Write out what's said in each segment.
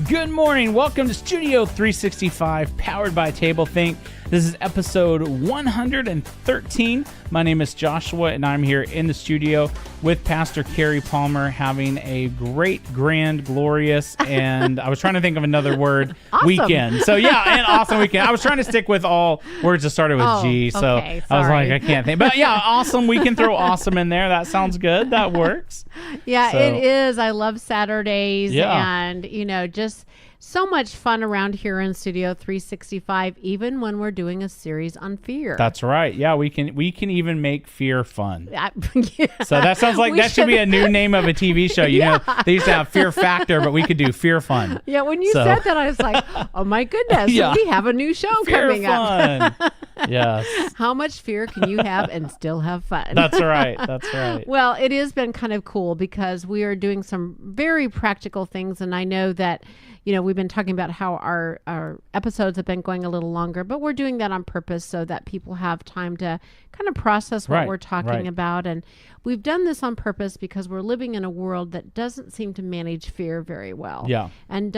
Good morning. Welcome to Studio 365, powered by TableThink. This is episode 113. My name is Joshua, and I'm here in the studio with Pastor Kerrie Palmer, having a great, grand, glorious, and I was trying to think of another word, awesome weekend. So yeah, an awesome weekend. I was trying to stick with all words that started with G, so okay, I was like, I can't think. But yeah, awesome. We can throw awesome in there. That sounds good. That works. Yeah, So, it is. I love Saturdays, Yeah. and just so much fun around here in Studio 365, even when we're doing a series on fear. That's right. Yeah, we can even make fear fun. Yeah. So that sounds like We that should be a new name of a TV show. You know, they used to have Fear Factor, but we could do Fear Fun. Yeah, when you So- said that, I was like, oh my goodness, Yeah. we have a new show Fear coming up. Fun. Yes. How much fear can you have and still have fun? That's right. That's right. Well, it has been kind of cool because we are doing some very practical things. And I know that, we've been talking about how our episodes have been going a little longer, but we're doing that on purpose so that people have time to kind of process what Right, we're talking right. about. And we've done this on purpose because we're living in a world that doesn't seem to manage fear very well. Yeah. And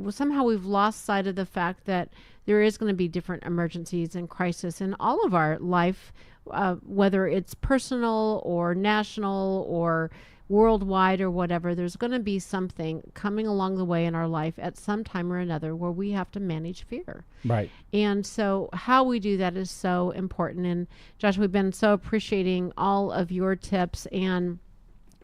somehow we've lost sight of the fact that there is going to be different emergencies and crisis in all of our life, whether it's personal or national or worldwide or whatever. There's going to be something coming along the way in our life at some time or another where we have to manage fear. Right. And so how we do that is so important. And Josh, we've been so appreciating all of your tips. And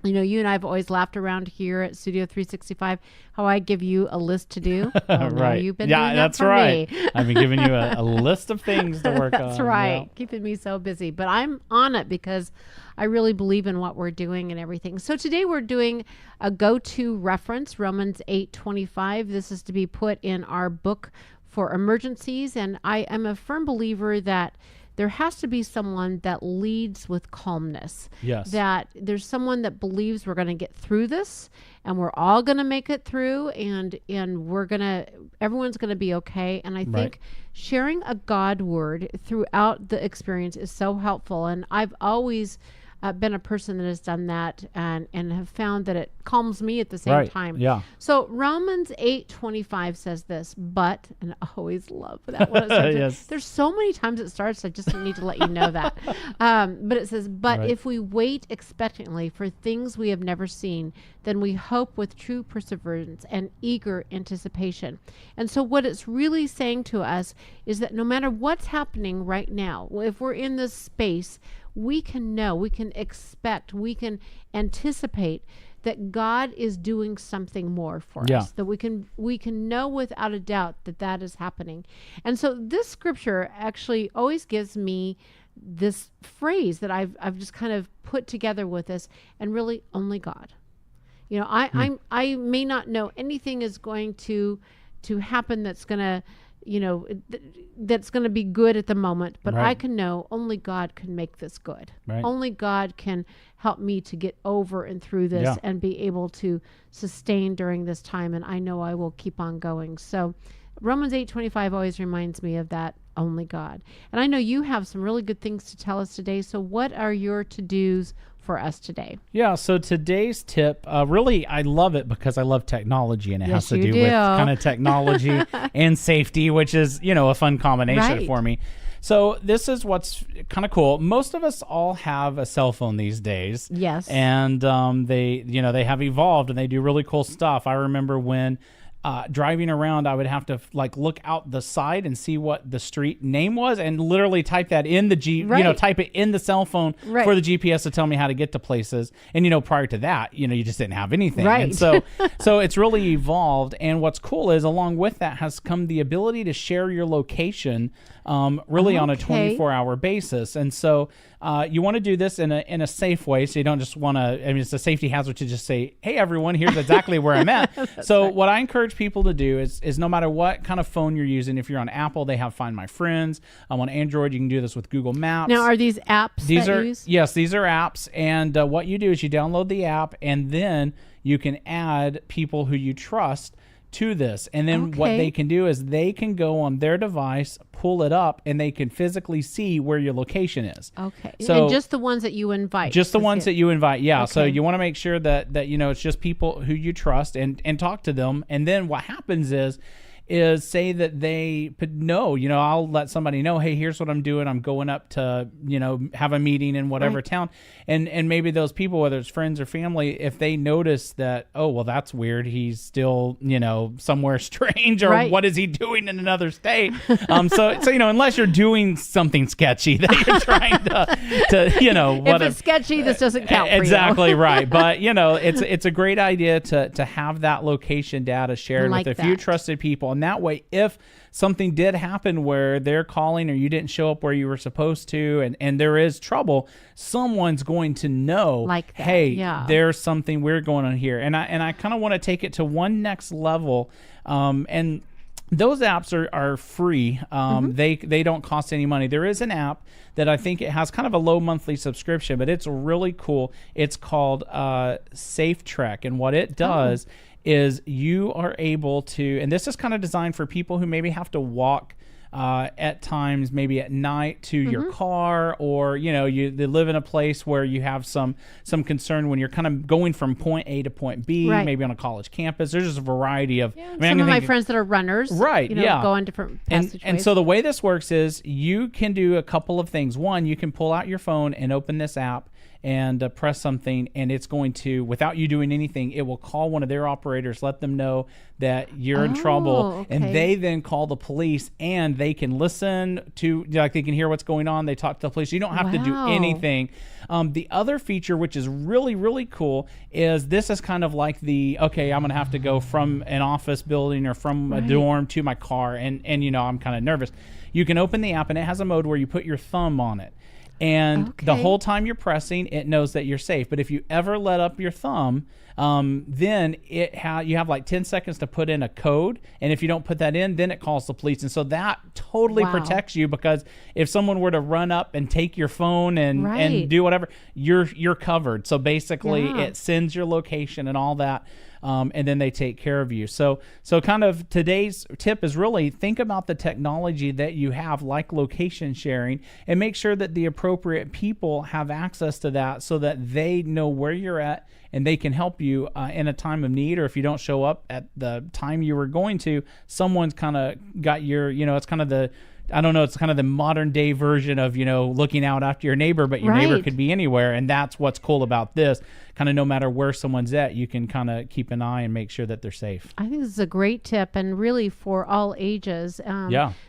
you and I have always laughed around here at Studio 365 how I give you a list to do. Well, now Right. you've been Yeah, doing that that's for right. me. I've been giving you a list of things to work on. That's right. Yeah. Keeping me so busy. But I'm on it because I really believe in what we're doing and everything. So today we're doing a go-to reference, Romans 8:25. This is to be put in our book for emergencies. And I am a firm believer that there has to be someone that leads with calmness. Yes. That there's someone that believes we're going to get through this and we're all going to make it through and everyone's going to be okay. And I think sharing a God word throughout the experience is so helpful. And I've always been a person that has done that and have found that it calms me at the same time. Yeah. So Romans 8:25 says this, but, and I always love that when it starts. Yes. There's so many times it starts, I just need to let you know that. But it says, but Right. if we wait expectantly for things we have never seen, then we hope with true perseverance and eager anticipation. And so what it's really saying to us is that no matter what's happening right now, if we're in this space, we can know, we can expect, we can anticipate that God is doing something more for us, that we can know without a doubt that that is happening. And so this scripture actually always gives me this phrase that I've just kind of put together with this, and really only God. I may not know anything is going to happen that's going to that's going to be good at the moment, but Right. I can know only God can make this good. Right. Only God can help me to get over and through this Yeah. and be able to sustain during this time. And I know I will keep on going. So Romans 8:25 always reminds me of that, only God. And I know you have some really good things to tell us today. So what are your to-dos for us today? Yeah, so today's tip, really, I love it because I love technology, and it Yes, has to you do with do. kind of technology and safety, which is, a fun combination Right. for me. So this is what's kind of cool. Most of us all have a cell phone these days. Yes. And they have evolved, and they do really cool stuff. I remember when driving around, I would have to look out the side and see what the street name was, and literally type that in the Right. type it in the cell phone Right. for the GPS to tell me how to get to places. And prior to that, you just didn't have anything. Right. And so it's really evolved. And what's cool is along with that has come the ability to share your location, really on a Okay. 24-hour basis. And so you want to do this in a safe way, so you don't just want to. I mean, it's a safety hazard to just say, "Hey, everyone, here's exactly where I'm at." So what I encourage people to do is no matter what kind of phone you're using, if you're on Apple, they have Find My Friends. On Android, you can do this with Google Maps. Now, are these apps These that are you use? Yes, these are apps, and what you do is you download the app, and then you can add people who you trust to this. And then what Okay. they can do is they can go on their device, pull it up, and they can physically see where your location is. Okay. So and just the ones that you invite. just the ones that you invite. Yeah. So Okay. you want to make sure that it's just people who you trust and talk to them. And then what happens is say that they know, I'll let somebody know, hey, here's what I'm doing. I'm going up to, have a meeting in whatever town. And maybe those people, whether it's friends or family, if they notice that, oh, well, that's weird. He's still, somewhere strange, or what is he doing in another state? So, unless you're doing something sketchy that you're trying to if it's sketchy, this doesn't count for exactly you. right. But, it's a great idea to have that location data shared with a few trusted people. And that way, if something did happen where they're calling or you didn't show up where you were supposed to, and there is trouble, someone's going to know, hey, there's something weird going on here. And I kind of want to take it to one next level. And those apps are free. They don't cost any money. There is an app that I think it has kind of a low monthly subscription, but it's really cool. It's called Safe Trek. And what it does is you are able to, and this is kind of designed for people who maybe have to walk at times, maybe at night to your car, or they live in a place where you have some concern when you're kind of going from point A to point B, maybe on a college campus. There's just a variety of. Some of my friends that are runners, go on different passageways. And so the way this works is you can do a couple of things. One, you can pull out your phone and open this app and press something, and it's going to, without you doing anything, it will call one of their operators, let them know that you're in trouble, and they then call the police, and they can listen to, they can hear what's going on. They talk to the police. You don't have to do anything. The other feature, which is really, really cool, is this is kind of like I'm going to have to go from an office building or from a dorm to my car, and I'm kind of nervous. You can open the app, and it has a mode where you put your thumb on it. And the whole time you're pressing, it knows that you're safe. But if you ever let up your thumb, then you have like 10 seconds to put in a code. And if you don't put that in, then it calls the police. And so that totally protects you, because if someone were to run up and take your phone and do whatever, you're covered. So basically it sends your location and all that. And then they take care of you. So kind of today's tip is really think about the technology that you have, like location sharing, and make sure that the appropriate people have access to that so that they know where you're at and they can help you in a time of need. Or if you don't show up at the time you were going to, someone's kind of got your, it's kind of the, I don't know, it's kind of the modern day version of, looking out after your neighbor, but your neighbor could be anywhere. And that's what's cool about this. Kind of no matter where someone's at, you can kind of keep an eye and make sure that they're safe. I think this is a great tip, and really for all ages,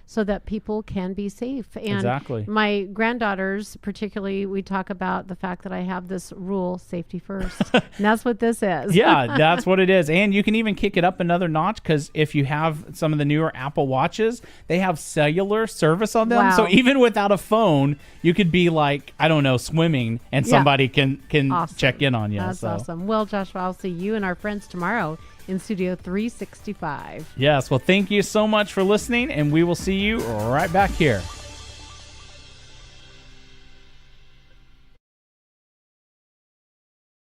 so that people can be safe. And exactly. My granddaughters, particularly, we talk about the fact that I have this rule, safety first. And that's what this is. Yeah, that's what it is. And you can even kick it up another notch, because if you have some of the newer Apple Watches, they have cellular service on them. So even without a phone, you could be like, I don't know, swimming, and somebody can check in on you. That's awesome. Well, Joshua, I'll see you and our friends tomorrow in Studio 365. Yes. Well, thank you so much for listening, and we will see you right back here.